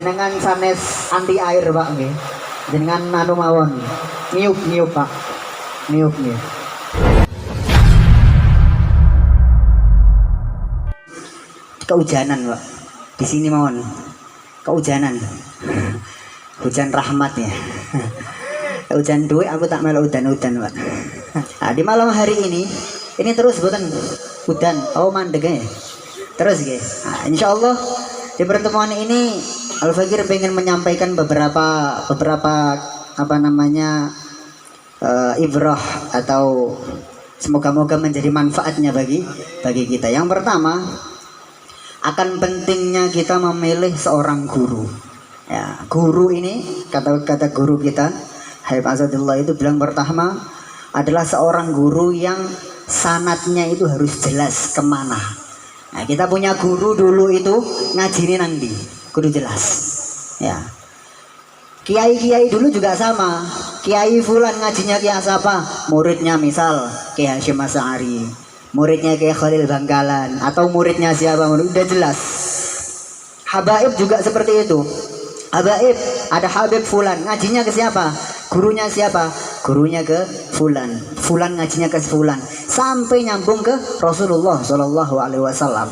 dengan sanes anti air Pak nggih. Dengan anu mawon. Niup Pak. Niup nggih. Kehujanan Pak. Di sini mawon. Kehujanan. Hujan rahmat ya. Hujan duit aku tak melu udan-udan Pak. Nah, di malam hari ini terus boten udan. Oh mandeg ya. Terus nggih. Nah, insyaallah di pertemuan ini Al-Fakir pengen menyampaikan beberapa apa namanya ibrah atau semoga-moga menjadi manfaatnya bagi kita. Yang pertama, akan pentingnya kita memilih seorang guru. Ya, guru ini kata guru kita Habib Asadullah itu bilang pertama adalah seorang guru yang sanatnya itu harus jelas kemana. Nah, kita punya guru dulu itu ngajini nanti kudu jelas ya. Kiai dulu juga sama. Kiai fulan ngajinya kiai siapa? Muridnya misal Kiai Hasyim Asy'ari, muridnya Kiai Khalil Bangkalan, atau muridnya siapa? Udah jelas. Habaib juga seperti itu. Habaib ada Habib fulan, ngajinya ke siapa? Gurunya siapa? Gurunya ke fulan. Fulan ngajinya ke fulan sampai nyambung ke Rasulullah Shallallahu Alaihi Wasallam.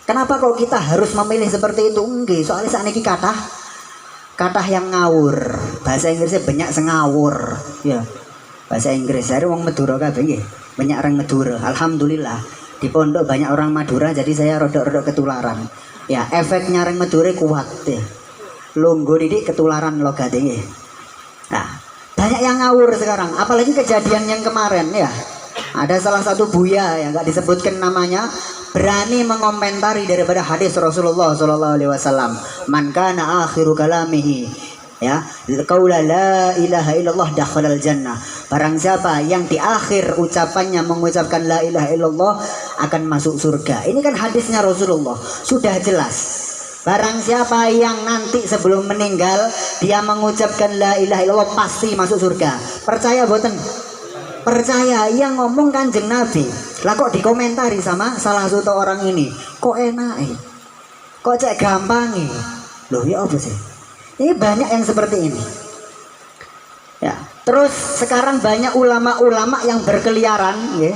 Kenapa kok kita harus memilih seperti itu? Enggak, soalnya saat ini kata yang ngawur. Bahasa Inggrisnya banyak sengawur ya. Bahasa Inggris dari wong Madura kabeh nggih. Banyak orang Madura. Alhamdulillah di pondok banyak orang Madura, jadi saya rodok-rodok ketularan. Ya, efeknya orang Madura kuat ya. Lungguh didik ketularan logat nggih. Nah, banyak yang ngawur sekarang, apalagi kejadian yang kemarin ya. Ada salah satu buya yang nggak disebutkan namanya berani mengomentari daripada hadis Rasulullah Shallallahu Alaihi Wasallam, man kana akhiru kalamihi ya qaula la ilaha illallah dakhalal jannah. Barang siapa yang di akhir ucapannya mengucapkan la ilaha illallah akan masuk surga. Ini kan hadisnya Rasulullah, sudah jelas. Barang siapa yang nanti sebelum meninggal dia mengucapkan la ilaha illallah pasti masuk surga. Percaya boten? Percaya. Yang ngomong Kanjeng Nabi. Lah kok dikomentari sama salah satu orang ini? Kok enak? Kok cek gampang? Loh ya apa sih? Ini banyak yang seperti ini. Ya. Terus sekarang banyak ulama-ulama yang berkeliaran ya.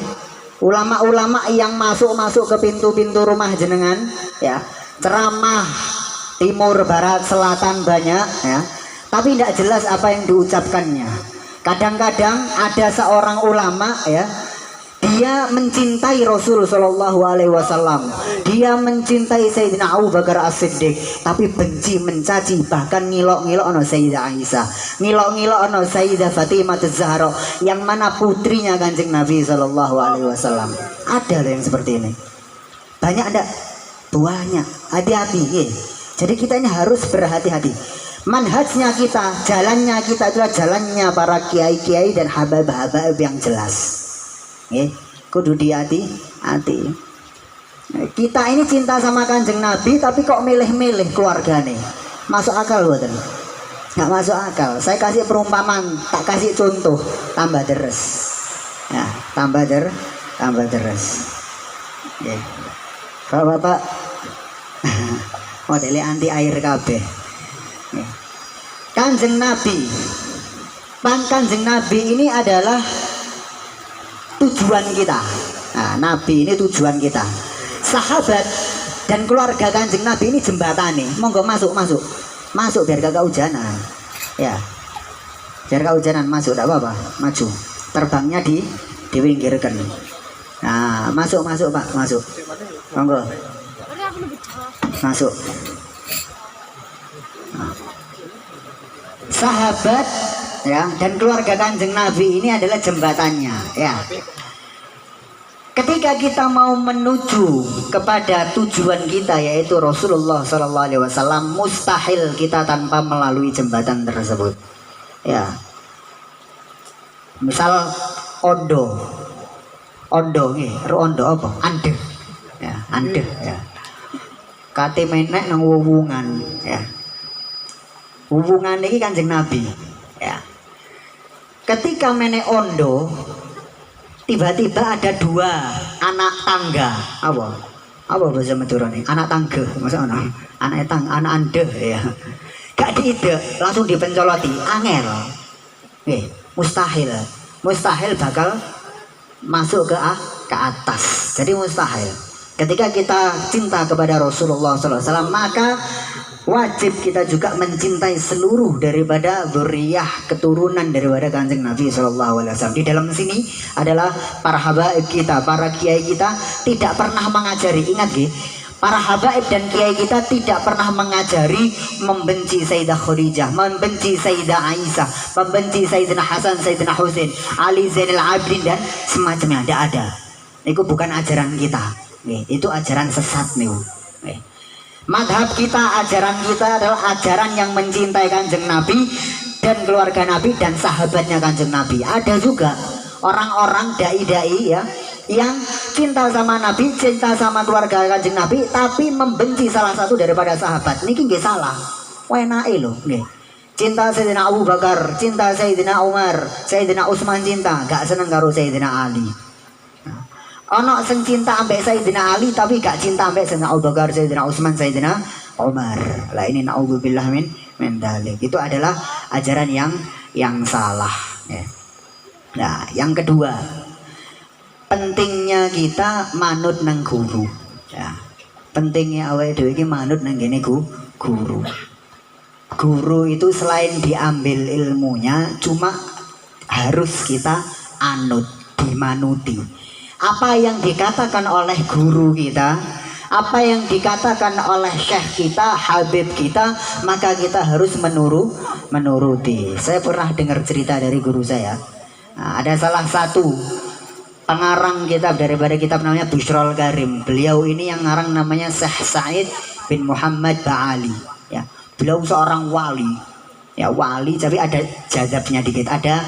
Ulama-ulama yang masuk ke pintu-pintu rumah jenengan ya. Ceramah timur, barat, selatan banyak ya. Tapi tidak jelas apa yang diucapkannya. Kadang-kadang ada seorang ulama ya, dia mencintai Rasul Shallallahu Alaihi Wasallam, dia mencintai Sayyidina Abu Bakar As-Siddiq, tapi benci, mencaci, bahkan ngilok-ngilok ono Sayyidah Aisyah, ngilok-ngilok ono Sayyidah Fatimah Az-Zahra, yang mana putrinya Kanjeng Nabi Shallallahu Alaihi Wasallam. Ada yang seperti ini. Banyak ada? Banyak. Hati-hati ya. Jadi kita ini harus berhati-hati. Manhajnya kita, jalannya kita adalah jalannya para kiai-kiai dan habab-habab yang jelas. Kudu hati-hati. Kita ini cinta sama Kanjeng Nabi, tapi kok milih-milih keluarga nih? Masuk akal buatan? Nggak masuk akal. Saya kasih perumpamaan, tak kasih contoh, tambah deres. Ya, tambah deres. Bapak-bapak, modelnya anti air kabeh. Kanjeng Nabi ini adalah tujuan kita. Nah, Nabi ini tujuan kita. Sahabat dan keluarga Kanjeng Nabi ini jembatan nih. Monggo masuk biar gak kehujanan. Ya, biar gak kehujanan, masuk, tidak apa-apa, maju. Terbangnya diwinggirkan. Nah, masuk Pak, masuk. Monggo. Masuk. Nah. Sahabat ya dan keluarga Kanjeng Nabi ini adalah jembatannya ya. Ketika kita mau menuju kepada tujuan kita yaitu Rasulullah Sallallahu Alaihi Wasallam, mustahil kita tanpa melalui jembatan tersebut ya. Misal ondo apa? Andeh ya, andeh ya. Kate menek nang wuwungan ya. Hubungan ini Kanjeng Nabi ya. Ketika menek ondo, tiba-tiba ada dua anak tangga Apa bahasa Madura nih? Anak tangga, masa anak ande ya. Gak diide, langsung dipencoloti, angel. Mustahil. Mustahil bakal masuk ke atas. Jadi mustahil. Ketika kita cinta kepada Rasulullah SAW, maka wajib kita juga mencintai seluruh daripada dzurriyyah, keturunan daripada Kanjeng Nabi SAW. Di dalam sini adalah para habaib kita, para kiai kita tidak pernah mengajari, ingat nggih, para habaib dan kiai kita tidak pernah mengajari membenci Sayyidah Khadijah, membenci Sayyidah Aisyah, membenci Sayyidina Hasan, Sayyidina Husain, Ali Zainal Abidin dan semacamnya. Tidak ada. Itu bukan ajaran kita. Itu ajaran sesat nih. Madhab kita, ajaran kita adalah ajaran yang mencintai Kanjeng Nabi dan keluarga Nabi dan sahabatnya Kanjeng Nabi. Ada juga orang-orang dai-dai ya yang cinta sama Nabi, cinta sama keluarga Kanjeng Nabi, tapi membenci salah satu daripada sahabat. Niki nggih salah. Wenake lho, nggih. Cinta Sayyidina Abu Bakar, cinta Sayyidina Umar, Sayyidina Utsman cinta, gak seneng karo Sayyidina Ali. Ono sing cinta ambek Sayyidina Ali tapi gak cinta ambek Sayyidina Abu Bakar, Sayyidina Utsman, Sayyidina Umar. Lah ini naudzubillah min dzalik. Itu adalah ajaran yang salah ya. Nah, yang kedua, pentingnya kita manut nang guru. Ya. Pentingnya awake dhewe iki manut nang ngene guru. Guru itu selain diambil ilmunya, cuma harus kita anut, dimanuti. Apa yang dikatakan oleh guru kita, apa yang dikatakan oleh syekh kita, habib kita, maka kita harus menuruti. Saya pernah dengar cerita dari guru saya. Nah, ada salah satu pengarang kitab daripada kitab namanya Bushrul Karim. Beliau ini yang ngarang namanya Syekh Said bin Muhammad Ba'ali. Ya, beliau seorang wali. Ya, wali tapi ada jazabnya dikit, ada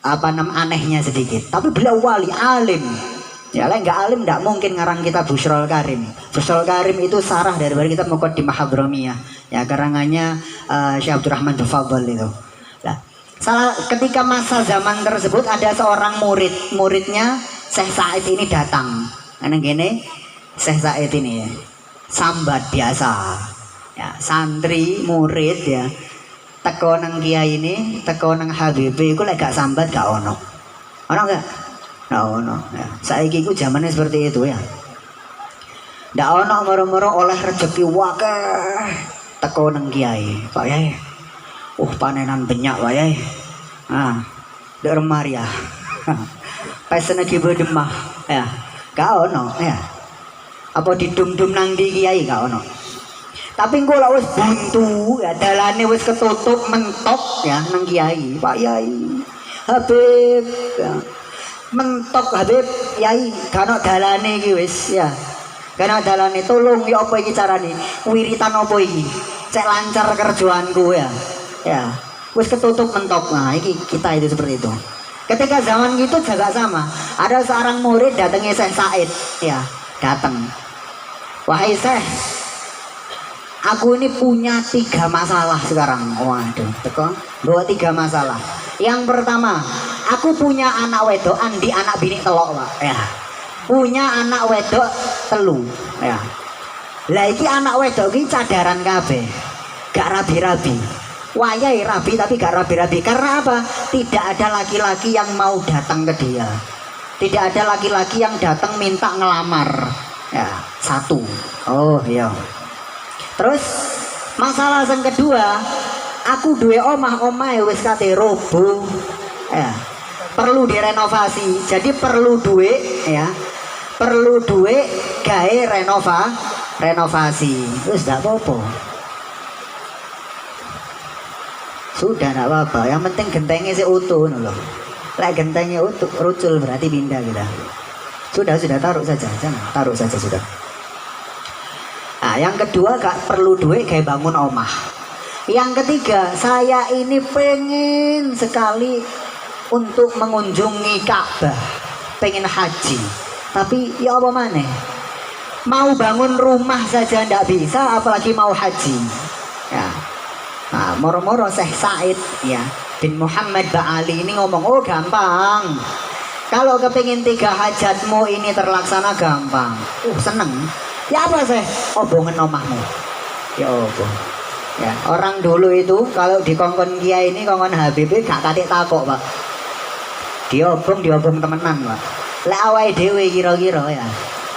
anehnya sedikit, tapi beliau wali, alim ya. Lah nggak alim nggak mungkin ngarang kitab Bushrul Karim. Bushrul Karim itu sarah daripada kitab Muqaddimah Hadramiyah ya, karangannya Syekh Abdurrahman Al-Fadl itu. Nah, ketika masa zaman tersebut ada seorang muridnya Syekh Said ini datang. Karena gini, Syekh Said ini ya, sambat biasa ya, santri murid ya, teko nang kiai ini, teko nang Habib iku lek gak sambat gak ono. Ono gak? Gak ono. Ya. Saiki iku zamannya seperti itu ya. Ndak ono moro-moro oleh rezeki wakeh teko nang kiai. Pak Yai. Panenan banyak Pak Yai. Dek remar ya. Pesen iki demah ya. Gak ono ya. Apa didum-dum nang di kiai gak ono. Tapi engko lak wis buntu ya, dalane wis ketutup mentok ya nang kiai. Pak Yai, Habib ya. Mentok Habib Yai, gak ono dalane iki wis ya. Gak ono dalane, tolong ya apa iki carane? Wiritan apa iki? Cek lancar kerjaanku ya. Ya, wis ketutup mentok. Nah, iki kita itu seperti itu. Ketika zaman itu juga sama. Ada seorang murid datangnya Syekh Said ya, datang. Wahai Syekh, aku ini punya 3 masalah sekarang. Waduh, teko bawa 3 masalah. Yang pertama, aku punya anak wedok andi anak bini telok, Pak. Ya. Punya anak wedok telu, ya. Lah iki anak wedok iki cadaran kabeh. Gak rabi-rabi. Wayai rabi tapi gak rabi-rabi. Karena apa? Tidak ada laki-laki yang mau datang ke dia. Tidak ada laki-laki yang datang minta ngelamar. Ya, 1. Oh, iya. Terus masalah yang kedua, aku duwe omah wis kate robo ya, perlu direnovasi. Jadi perlu duit ya, perlu duit gawe renovasi. Wis ndak apa-apa. Sudah ndak apa-apa, yang penting gentengnya sih utuh lho. Lek gentengnya utuh rucul berarti pindah kita. Sudah taruh saja, jangan taruh saja sudah. Nah, yang kedua gak perlu duit kayak bangun omah. Yang ketiga, saya ini pengen sekali untuk mengunjungi Ka'bah, pengen haji. Tapi ya apa maneh? Mau bangun rumah saja ndak bisa, apalagi mau haji. Ya. Nah, moro-moro Syekh Said ya bin Muhammad Ba'ali ini ngomong, oh gampang. Kalau kepingin 3 hajatmu ini terlaksana gampang. Seneng. Ya apa sih? Obongan omahmu. Ya obong. Ya, orang dulu itu kalau di kongkon kiai ini kongkon Habib gak katik takok, Pak. Diobong temenan, Pak. Lek awake dhewe kira-kira ya.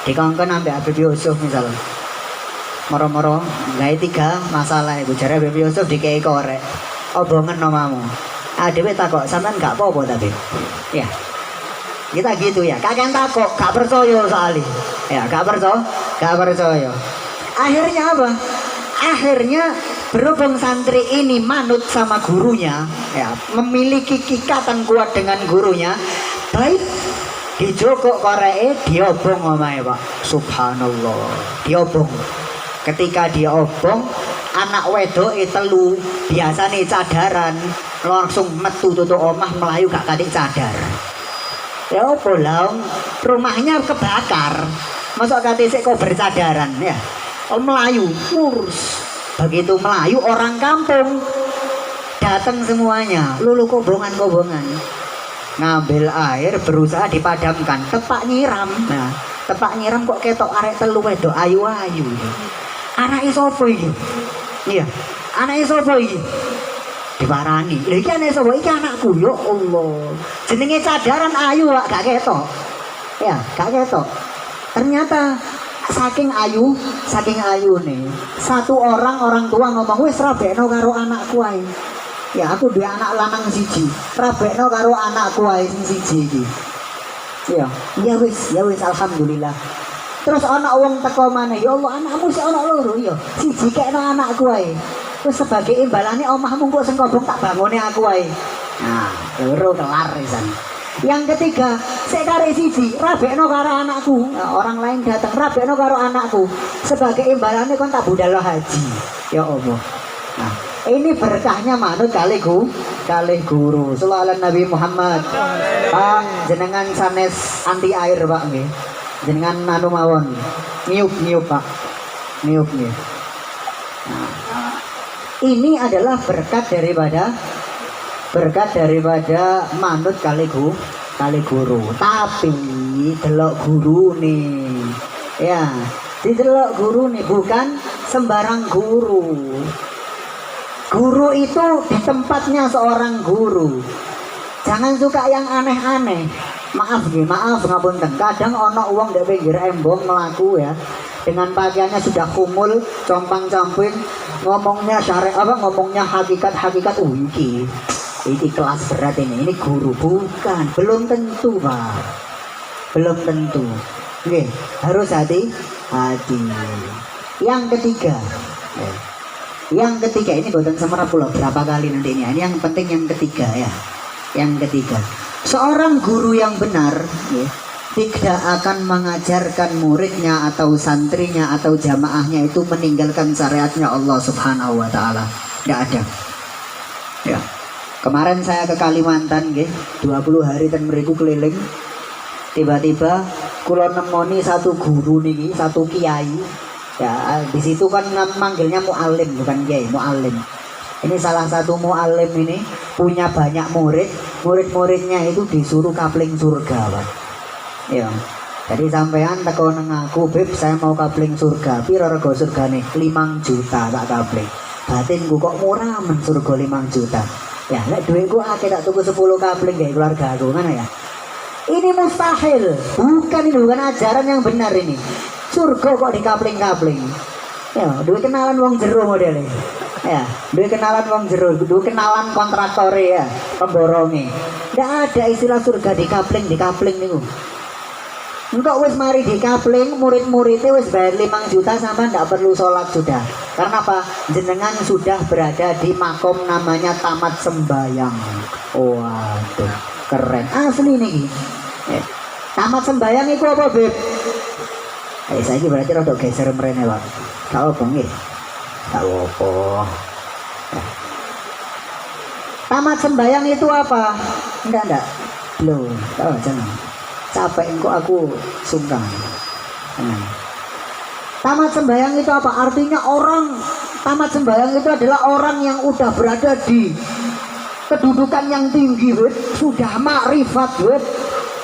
Dikongkon ambek Habib Yusuf misal. Moro-moro gawe 3 masalah iku jare Habib Yusuf dikei korek. Obongan omahmu. Dhewe takok, sampean gak apa-apa tapi. Ya. Kita gitu ya, kakek takok, gak percaya soalnya. Ya, gak percaya. Akhirnya apa? Akhirnya berhubung santri ini manut sama gurunya, ya, memiliki ikatan kuat dengan gurunya, baik dijokok koreke diobong omahe, Pak. Subhanallah. Diobong. Ketika diobong, anak wedoke telu, biasane cadaran, langsung metu tutuk omah melayu gak kadik cadar. Ya pulang rumahnya kebakar. Masuk KTC kok bercadaran ya. Melayu ngurus. Begitu Melayu orang kampung datang semuanya. Lulu kobongan. Ngambil air berusaha dipadamkan. Tepak nyiram. Nah, tepak nyiram kok ketok arek telu wedok ayu-ayu. Anake sapa iki? Iya. Anake sapa iki? Diparani. Lha iki anake sapa? Iki anakku. Ya Allah. Jenenge cadaran ayu Pak, gak ketok. Ya, gak ketok. Ternyata saking ayu nih. Satu orang tua ngomong, "Wis rabekno karo anakku ae." Ya, aku duwe anak lanang siji. Rabekno karo anakku ae sing siji iki. Ya wis alhamdulillah. Terus ana wong teko maneh, "Ya Allah, anakmu sik ana loro ya. Siji kekno anakku ae." Terus sebagai imbalane omahmu kok sing kobong tak bangone aku ae. Nah, loro kelar pisan. Yang ketiga, sik karek siji, rabekno karo anakku. Nah, orang lain datang, rabekno karo anakku. Sebagai imbalane kon tak budal haji. Ya Allah. Nah, ini berkahnya manut kali guru. Sallallahu Nabi Muhammad. Pak, jenengan sanes anti air, Pak nggih. Jenengan anu mawon. Niup, Pak. Niup nggih. Nah, ini adalah berkat daripada manut kali guru. Tapi delok guru nih, ya, didelok guru nih bukan sembarang guru. Guru itu di tempatnya seorang guru. Jangan suka yang aneh-aneh. Maaf ngapunten. Kadang ono uang dari pinggir embong melaku ya. Dengan pakaiannya sudah kumul, compang-camping, ngomongnya ngomongnya hakikat iki kelas berat ini guru bukan, belum tentu Pak, belum tentu. Oke, harus hati-hati. Yang ketiga ini buatan semerap pulau berapa kali nanti ini yang penting yang ketiga ya. Yang ketiga, seorang guru yang benar ya, tidak akan mengajarkan muridnya atau santrinya atau jamaahnya itu meninggalkan syariatnya Allah Subhanahu wa taala. Tidak ada. Ya. Kemarin saya ke Kalimantan nggih, 20 hari dan mriku keliling. Tiba-tiba kula nemoni satu guru niki, satu kiai. Ya, di situ kan manggilnya muallim bukan kiai, muallim. Ini salah satu muallim ini punya banyak murid. Murid-muridnya itu disuruh kapling surga, Pak. Ya. Jadi sampean teko nang aku, "Beb, saya mau kapling surga." Piro rego surgane? 5 juta tak kapling. Batinku kok murah men surga 5 juta. Ya, lek duitku akeh tak tuku 10 kapling gawe keluarga aku mana ya. Ini mustahil. Bukan ajaran yang benar ini. Surga kok dikapling-kapling. Ya, duwe kenalan wong jero modele. Ya, duwe kenalan wong jero, duwe kenalan kontraktor ya, pemboronge. Ndak ada istilah surga dikapling niku. Engkau wis mari dikapling, murid-muridnya wis bayar 5 juta sampai ndak perlu sholat sudah. Karena apa? Jenengan sudah berada di makom namanya tamat sembayang. Waduh, keren asli nih. Tamat sembayang itu apa, Beb? Saya berarti rada geser mrene, Pak. Kau apa nggih? Tak apa. Tamat sembayang itu apa? Enggak. Loh, jangan. Capek kok aku sungkan. Tamat sembahyang itu apa? Artinya orang tamat sembahyang itu adalah orang yang udah berada di kedudukan yang tinggi, sudah makrifat,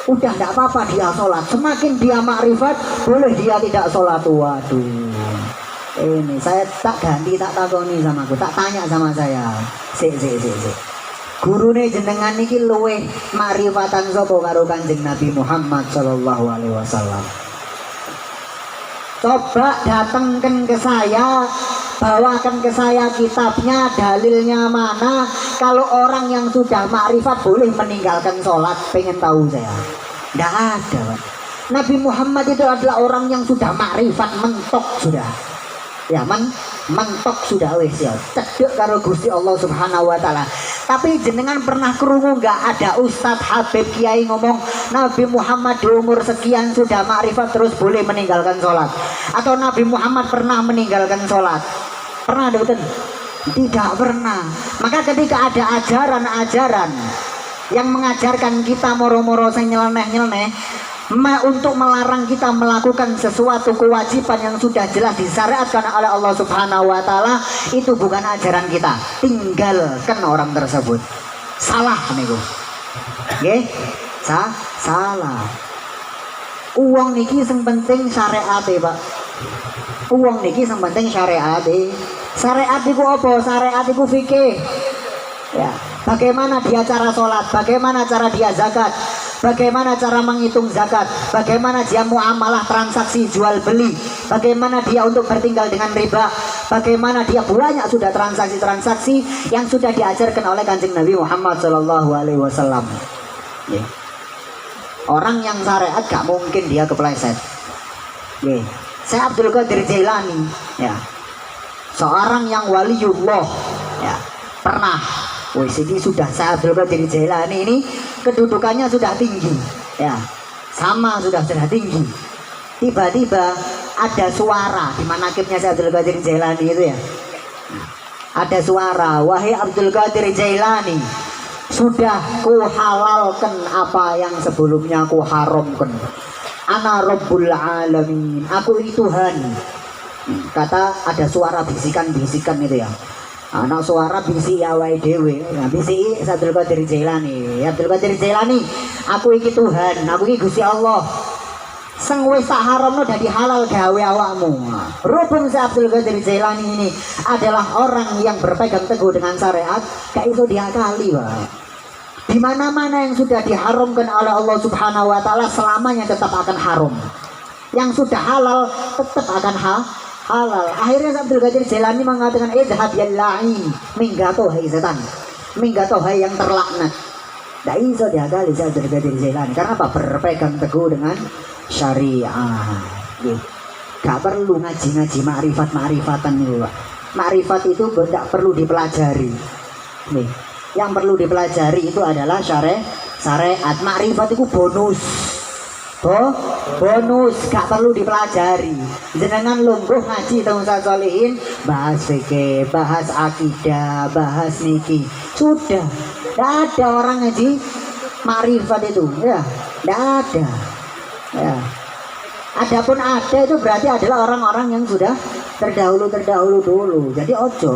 udah tidak apa-apa dia sholat. Semakin dia makrifat, boleh dia tidak sholat. Waduh, ini saya tak ganti, tak takoni sama aku, tak tanya sama saya. Si. Gurune jenengan niki luweh makrifatan sapa karo Kanjeng Nabi Muhammad sallallahu alaihi wasallam. Coba datangkan ke saya, bawakan ke saya kitabnya, dalilnya mana kalau orang yang sudah makrifat boleh meninggalkan sholat. Pengen tahu saya. Tidak ada, Pak. Nabi Muhammad itu adalah orang yang sudah makrifat, mentok sudah. Ya, mentok sudah wis ya. Cedek karo Gusti Allah Subhanahu wa taala. Tapi jenengan pernah krungu nggak ada Ustadz Habib Kiai ngomong Nabi Muhammad di umur sekian sudah makrifat terus boleh meninggalkan sholat? Atau Nabi Muhammad pernah meninggalkan sholat? Pernah ada betul? Tidak pernah. Maka ketika ada ajaran-ajaran yang mengajarkan kita moro-moro sing nyeleneh-nyeleneh untuk melarang kita melakukan sesuatu kewajiban yang sudah jelas disyariatkan oleh Allah Subhanahu wa taala, itu bukan ajaran kita. Tinggalkan orang tersebut. Salah niku. Nggih? Salah. Uang niki sing penting syariate, Pak. Uang niki sing penting syariate. Syariat iku apa? Syariat iku fikih. Ya, bagaimana dia cara sholat, bagaimana cara dia zakat, bagaimana cara menghitung zakat, bagaimana dia muamalah transaksi jual beli, bagaimana dia untuk bertinggal dengan riba, bagaimana dia banyak sudah transaksi-transaksi yang sudah diajarkan oleh Kanjeng Nabi Muhammad Shallallahu Alaihi Wasallam. Orang yang syariat gak mungkin dia kepleset. Saya Abdul Qadir Jailani, ya, seorang yang waliullah, ya, pernah. Wis ini sudah saya Abdul Qadir Jailani ini kedudukannya sudah tinggi, ya, sama sudah tinggi. Tiba-tiba ada suara di manakibnya saya Abdul Qadir Jailani itu, ya, ada suara, wahai Abdul Qadir Jailani, sudah ku halalkan apa yang sebelumnya ku haramkan. Ana Rabbul Alamin, aku ini Tuhan. Kata ada suara bisikan-bisikan itu, ya. Anak suara bisi awake dhewe. Nah, bisi Abdul Qadir Jailani. Abdul Qadir Jailani, aku iki Tuhan, aku iki Gusti Allah. Sing wis tak haramno dadi halal gawe awakmu. Rupung Abdul Qadir Jailani ini adalah orang yang berpegang teguh dengan syariat, gak iso diakali, Pak. Di mana-mana yang sudah diharamkan oleh Allah Subhanahu wa taala selamanya tetap akan haram. Yang sudah halal tetap akan halal. Akhirnya Abdul Qadir Jailani mengatakan, idhab ya la'in, minggato hai setan, minggato hai yang terlaknat. Tidak bisa diakali Abdul Qadir Jailani. Karena apa? Berpegang teguh dengan syariah. Gak perlu ngaji-ngaji makrifat-makrifatan itu, Pak. Makrifat itu tidak perlu dipelajari. Yang perlu dipelajari itu adalah syariat. Makrifat itu bonus. Bonus, gak perlu dipelajari. Jenengan lungguh ngaji teng Solihin, bahas fikih, bahas akidah, bahas niki, sudah. Tidak ada orang ngaji makrifat itu, ya, tidak ada. Ya. Adapun ada itu berarti adalah orang-orang yang sudah terdahulu dulu. Jadi ojo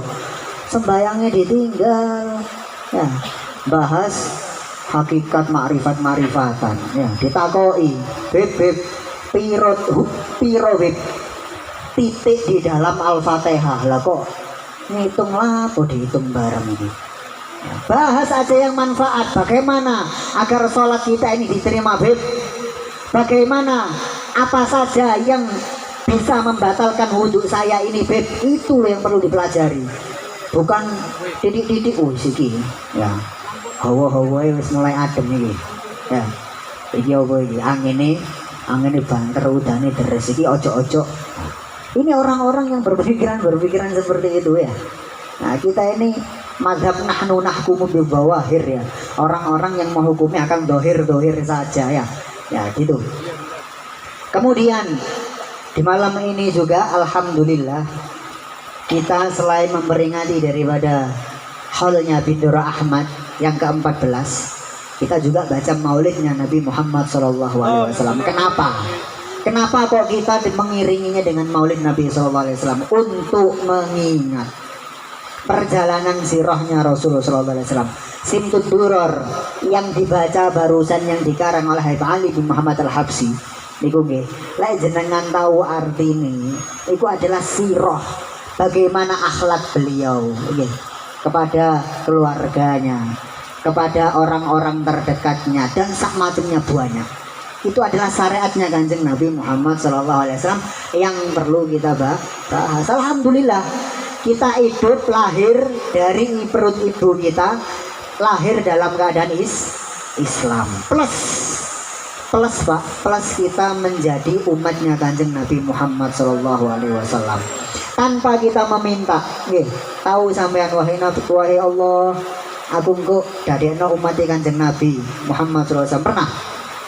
sembayangnya ditinggal, ya, bahas hakikat makrifat-makrifatan, ya, ditakoi beb piro beb titik di dalam Al-Fatihah. Lah kok ngitung lah, kok dihitung bareng ini, ya, bahas aja yang manfaat. Bagaimana agar sholat kita ini diterima, beb? Bagaimana apa saja yang bisa membatalkan wudhu saya ini, beb? Itu yang perlu dipelajari, bukan didik-didik. Siki, ya, hawa-hawa wis mulai adem iki. Ya. Iki apa iki? Angine banter, udane deres iki, ojo-ojo. Ini orang-orang yang berpikiran seperti itu, ya. Nah, kita ini mazhab nahnu nahkumu bil bawahir, ya. Orang-orang yang menghukumi akan dohir saja, ya. Ya, gitu. Kemudian di malam ini juga alhamdulillah kita selain memperingati daripada haulnya Bindura Ahmad yang ke-14, kita juga baca maulidnya Nabi Muhammad SAW. Kenapa kok kita mengiringinya dengan maulid Nabi SAW? Untuk mengingat perjalanan sirahnya Rasulullah SAW. Simtud Duror yang dibaca barusan yang dikarang oleh Habib Ali bin Muhammad Al-Habsyi niku nggih, lek jenengan tahu artine itu adalah sirah, bagaimana akhlak beliau nggih kepada keluarganya, kepada orang-orang terdekatnya dan sak macamnya banyak. Itu adalah syariatnya Kanjeng Nabi Muhammad SAW yang perlu kita bahas. Alhamdulillah kita hidup lahir dari perut ibu kita, lahir dalam keadaan Islam. Plus kita menjadi umatnya Kanjeng Nabi Muhammad SAW tanpa kita meminta. Tahu sampean wahai Nabi, wahai Allah, aku engko dadekno umat Kanjeng Nabi Muhammad SAW, pernah?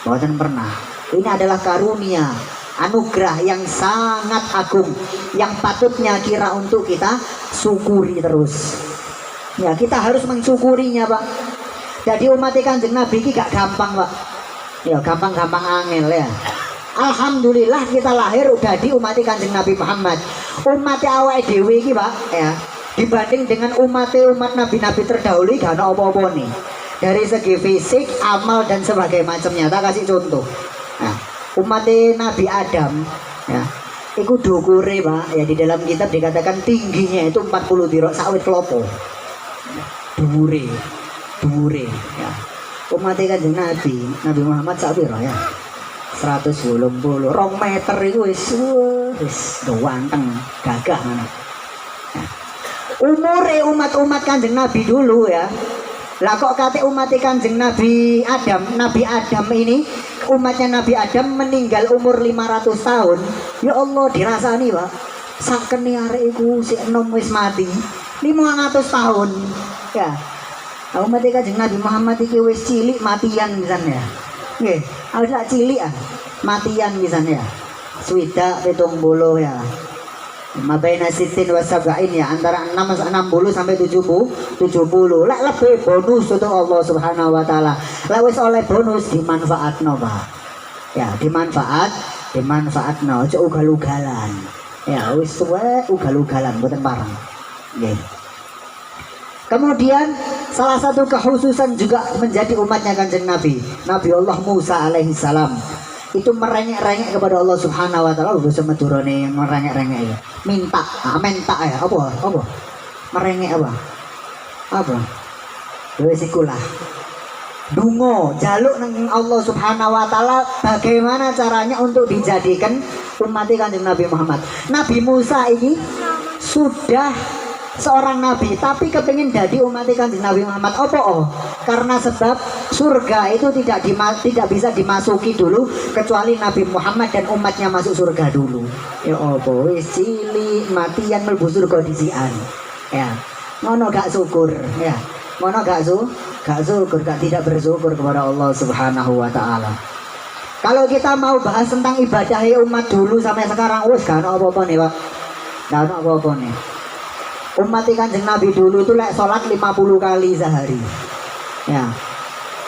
Bukan pernah. Ini adalah karunia, anugerah yang sangat agung yang patutnya kira untuk kita syukuri terus. Ya, kita harus mensyukurinya, Pak. Jadi umat Kanjeng Nabi ini gak gampang, Pak. Ya, gampang-gampang angel ya. Alhamdulillah kita lahir udah di umat Kanjeng Nabi Muhammad. Umat awake dhewe iki, Pak, ya. Dibanding dengan umat nabi-nabi terdahulu gak ada apa-apa nih. Dari segi fisik, amal dan sebagainya macamnya. Tak kasih contoh. Nah, umat Nabi Adam, ya, itu dukure, Pak. Ya, di dalam kitab dikatakan tingginya itu 40 dirok sawit kelopo. Dure, ya. Umat Kanjeng Nabi Muhammad sak piro ya? 180, 2 meter itu wis ganteng, gagah mana. Nah, umure umat Kanjeng Nabi dulu ya. Lah kok kate umat Kanjeng Nabi Adam ini, umatnya Nabi Adam meninggal umur 500 tahun. Ya Allah dirasani, Pak. Sakene arek iku sik enom wis mati 500 tahun. Ya. Umat Kanjeng Nabi Muhammad iki wis cilik matian pisan ya. Nggih, awak cilik matian pisan ya. Swidak 70 ya. Mabaina sitin wa sab'in ya, antara 60 sampai 70. Lek lebih bonus untuk Allah Subhanahu wa taala. Lek wis oleh bonus dimanfaatno, Pak. Ya, dimanfaatno, aja ugal-ugalan. Ya, wis suwe ugal-ugalan mboten pareng. Nggih. Kemudian salah satu kekhususan juga menjadi umatnya Kanjeng Nabi Allah Musa alaihi salam. Itu merengek-rengek kepada Allah Subhanahu wa taala. Bahasa Madurane yang merengek-rengek ya. Minta ya. Apa? Merengek apa? Wis ikulah. Dungo, jaluk nang Allah Subhanahu wa taala bagaimana caranya untuk dijadikan umat Kanjeng Nabi Muhammad. Nabi Musa ini sudah seorang nabi tapi kepingin jadi umat Kanjeng Nabi Muhammad. Karena sebab surga itu tidak bisa dimasuki dulu kecuali Nabi Muhammad dan umatnya masuk surga dulu. Ya apa wis cilik matian mlebu surga disian. Ya. Ngono gak syukur ya. Ngono gak syukur, tidak bersyukur kepada Allah Subhanahu wa taala. Kalau kita mau bahas tentang ibadah umat dulu sampai sekarang wis gak ono apa-apa nih, Pak. Gak ono apa-apa nih. Umat Kanjeng Nabi dulu itu lek salat 50 kali sehari. Ya.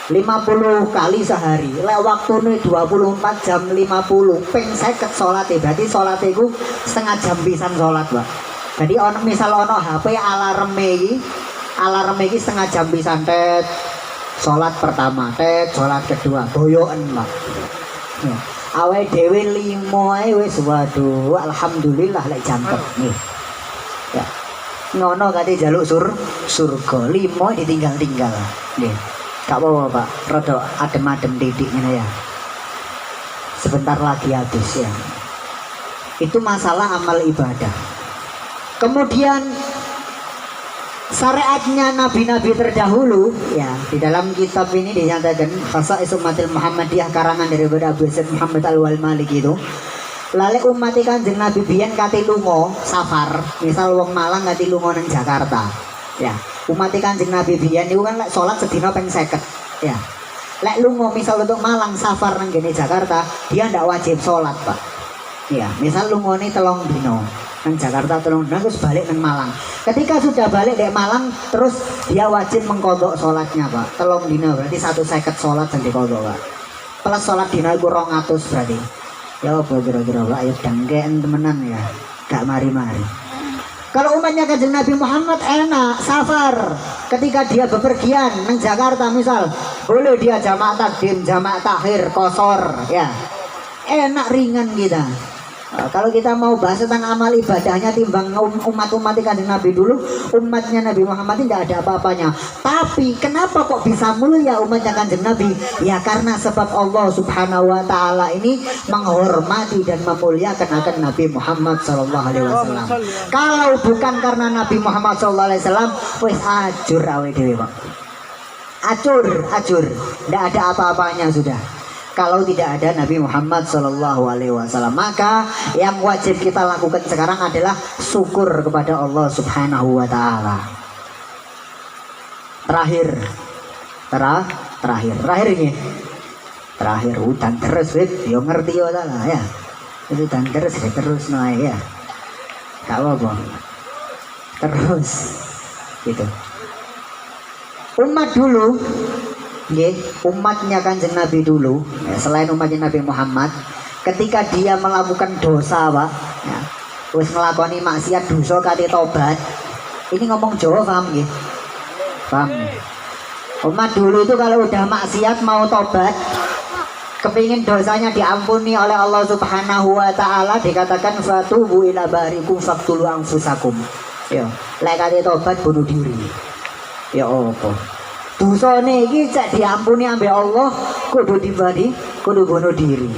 50 kali sehari. Lek waktune 24 jam 50 ping 50 salat berarti salat iku setengah jam pisan salat, Pak. Jadi misal ono HP alarme iki setengah jam pisan tet. Salat pertama tet, salat kedua boyoken, Pak. Ya. Awake dhewe 5 ae wis waduh alhamdulillah lek jangkep nih. Ya. Ngono kate jaluk surga 5 ditinggal-tinggal. Nggih. Gak apa-apa, Pak. Rada adem-adem titik ngene ya. Sebentar lagi habis ya. Itu masalah amal ibadah. Kemudian syariatnya nabi-nabi terdahulu ya, di dalam kitab ini dinyatakan Khasa'is Ummatil Muhammadiyah karangan daripada Abu Zaid Muhammad Al-Walmalik itu. Lale umat Kanjeng Nabi biyen kate lunga safar, misal wong Malang kate lunga nang Jakarta. Ya, umat Kanjeng Nabi biyen niku kan lek salat sedina ping 50. Ya. Lek lunga misal untuk Malang safar nang kene Jakarta, dia ndak wajib salat, Pak. Ya, misal lungane 3 dino nang Jakarta 3 dino terus balik nang Malang. Ketika sudah balik dari Malang terus dia wajib mengkodok salatnya, Pak. 3 dino berarti 150 salat sing dikodok, Pak. Plus salat dina iku 200 berarti. Ya apa kira-kira Pak, ayo dangken temenan ya. Gak mari-mari. Kalau umatnya Kanjeng Nabi Muhammad enak, safar. Ketika dia bepergian nang Jakarta misal, boleh dia jamak takdim, jamak takhir, qashar, ya. Enak ringan kita. Kalau kita mau bahas tentang amal ibadahnya timbang umat-umat Kanjeng Nabi dulu, umatnya Nabi Muhammad tidak ada apa-apanya. Tapi kenapa kok bisa mulia umatnya Kanjeng Nabi? Ya karena sebab Allah Subhanahu wa taala ini menghormati dan memuliakan akan Nabi Muhammad sallallahu alaihi wasallam. Kalau bukan karena Nabi Muhammad sallallahu alaihi wasallam, wis ajur awake dhewe, Pak. Acur, tidak ada apa-apanya sudah. Kalau tidak ada Nabi Muhammad Shallallahu Alaihi Wasallam, maka yang wajib kita lakukan sekarang adalah syukur kepada Allah Subhanahu Wa Taala. Terakhir ini, hutan terus, yo ngerti yo lah ya, hutan terus naik ya, kalau boh terus gitu. Umat dulu. Umatnya Kanjeng Nabi dulu, ya, selain umatnya Nabi Muhammad, ketika dia melakukan dosa, Pak, ya, terus ngelakoni maksiat dosa kate tobat. Ini ngomong Jawa, paham nggih? Paham. Umat dulu itu kalau udah maksiat mau tobat, kepingin dosanya diampuni oleh Allah Subhanahu wa taala, dikatakan fatubu ila barikum faqtulu anfusakum. Ya, lek kate tobat bunuh diri. Ya apa? Dosane iki cek diampuni ambek Allah, kudu bunuh diri.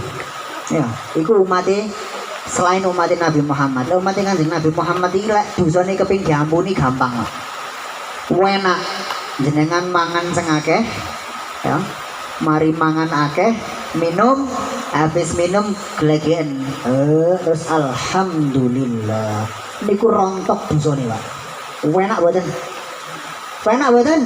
Ya, iku umate selain umat Nabi Muhammad. Lah umat Kanjeng Nabi Muhammad iki lek dosane keping diampuni gampang. Enak jenengan mangan sing akeh, ya. Mari mangan akeh, minum, habis minum glegeken. Terus alhamdulillah. Niku rontok dosane, Pak. Enak mboten? Enak mboten?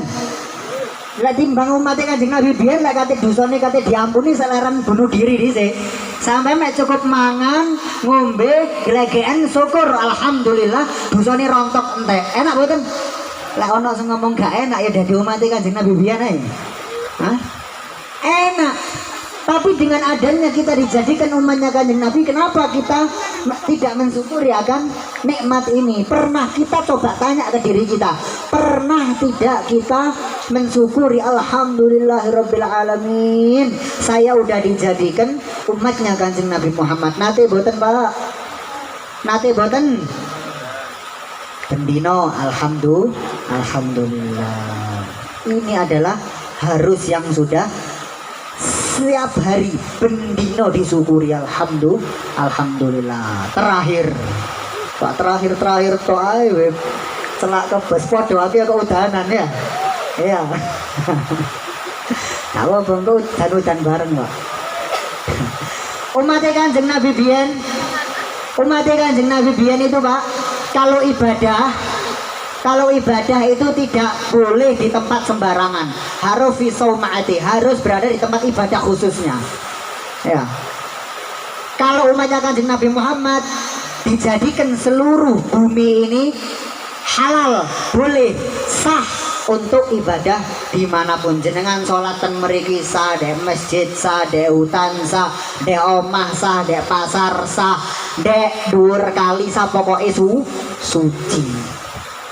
Lek timbang umat Kanjeng Nabi biyen lek kate dosane kate diampuni seleran bunuh diri dhisik. Sampai mek cukup mangan, ngombe, glegeken syukur alhamdulillah dosane rontok entek. Enak mboten? Lek ana sing ngomong gak enak ya dadi umat Kanjeng Nabi biyen ae. Hah? Enak. Tapi dengan adanya kita dijadikan umatnya Kanjeng Nabi, kenapa kita tidak mensyukuri akan nikmat ini? Pernah kita coba tanya ke diri kita, pernah tidak kita mensyukuri alhamdulillahirabbil alamin, saya udah dijadikan umatnya Kanjeng Nabi Muhammad. Nate boten, Pak? Nate boten? Bendino alhamdulillah. Ini adalah harus yang sudah setiap hari bendino disyukuri alhamdulillah. Terakhir to ae celak kebes padha api keudanan ya. Iya. Tahu bangku udan bareng, Pak. Umat Kanjeng Nabi biyen itu, Pak, kalau ibadah itu tidak boleh di tempat sembarangan, harus fi saumaati, harus berada di tempat ibadah khususnya. Ya. Kalau umatnya Kanjeng Nabi Muhammad dijadikan seluruh bumi ini halal, boleh, sah untuk ibadah dimanapun. Jenengan sholat ten mriki sah, dek masjid sah, dek hutan sah, dek omah sah, dek pasar sah, dek dhuwur kali sah, pokoknya suci.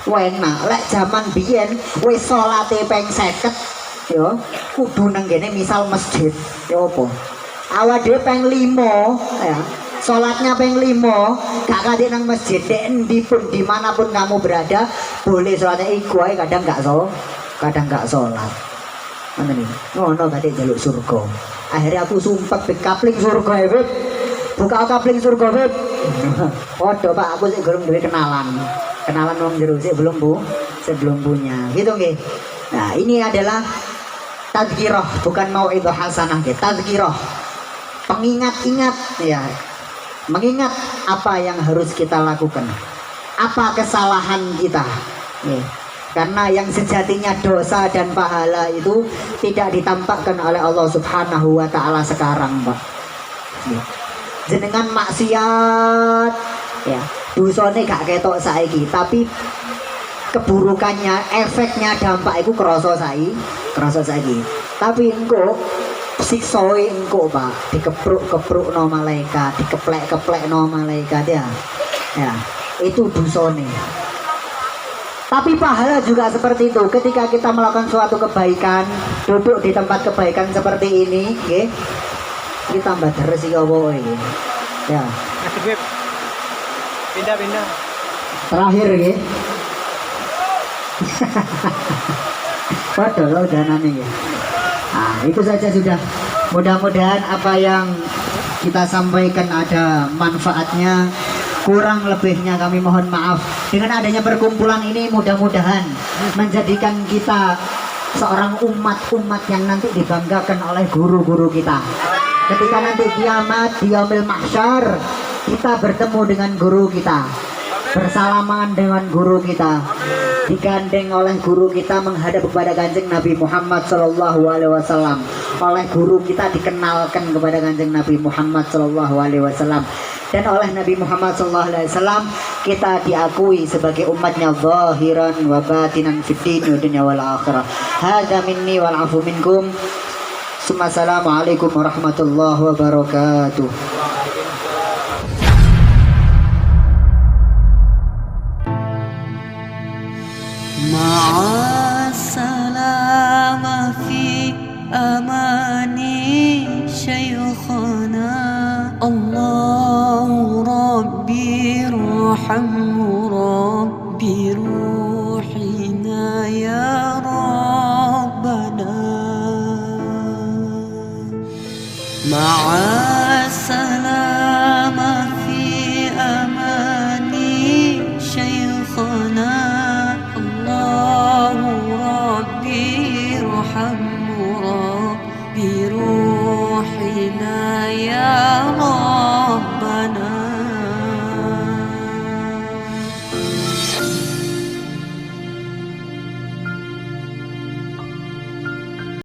Enak, lek zaman biyen wis salate ping 50 ya kudu nang kene misal masjid ya apa awak dhewe ping 5 ya salatnya ping 5 gak kate nang masjid dek endi pun dimanapun kamu berada boleh salatnya iku ae kadang gak salat ngono iki ngono kate jaluk surga. Akhirnya aku sumpah kapling surga ya Beb, buka kapling surga Beb. Podo Pak, aku sih gurung duwe kenalan wong jero sih belum punya gitu nggih. Nah ini adalah tadzkirah, bukan mau'idhah hasanah nggih, tadzkirah, pengingat-ingat ya, mengingat apa yang harus kita lakukan, apa kesalahan kita nih. Karena yang sejatinya dosa dan pahala itu tidak ditampakkan oleh Allah Subhanahu wa taala sekarang, Pak. Jenengan maksiat ya, dosane gak ketok saiki, tapi keburukannya, efeknya, dampak itu kerasa saiki. Tapi engko siksae engko, Pak, dikepruk no malaikat, dikeplek no malaikat ya. Ya, itu dosane. Tapi pahala juga seperti itu. Ketika kita melakukan suatu kebaikan, duduk di tempat kebaikan seperti ini, okay, kita tambah terus ya. Ya. Pindah. Terakhir ya. Waduh, udah nani ya. Nah, itu saja sudah. Mudah-mudahan apa yang kita sampaikan ada manfaatnya. Kurang lebihnya kami mohon maaf. Dengan adanya perkumpulan ini mudah-mudahan menjadikan kita seorang umat yang nanti dibanggakan oleh guru-guru kita. Ketika nanti kiamat, di yaumil mahsyar, kita bertemu dengan guru kita, bersalaman dengan guru kita, digandeng oleh guru kita menghadap kepada Kanjeng Nabi Muhammad SAW. Oleh guru kita dikenalkan kepada Kanjeng Nabi Muhammad SAW. Dan oleh Nabi Muhammad SAW kita diakui sebagai umatnya zahiran wa batinan fid din wa dunya wal akhirah. Hadza minni wal afu minkum. Assalamualaikum warahmatullahi wabarakatuh. Ma'assalama fi amani syaikhana Allahu Rabbi rahamhu Rabbi ruhina ya Rabbana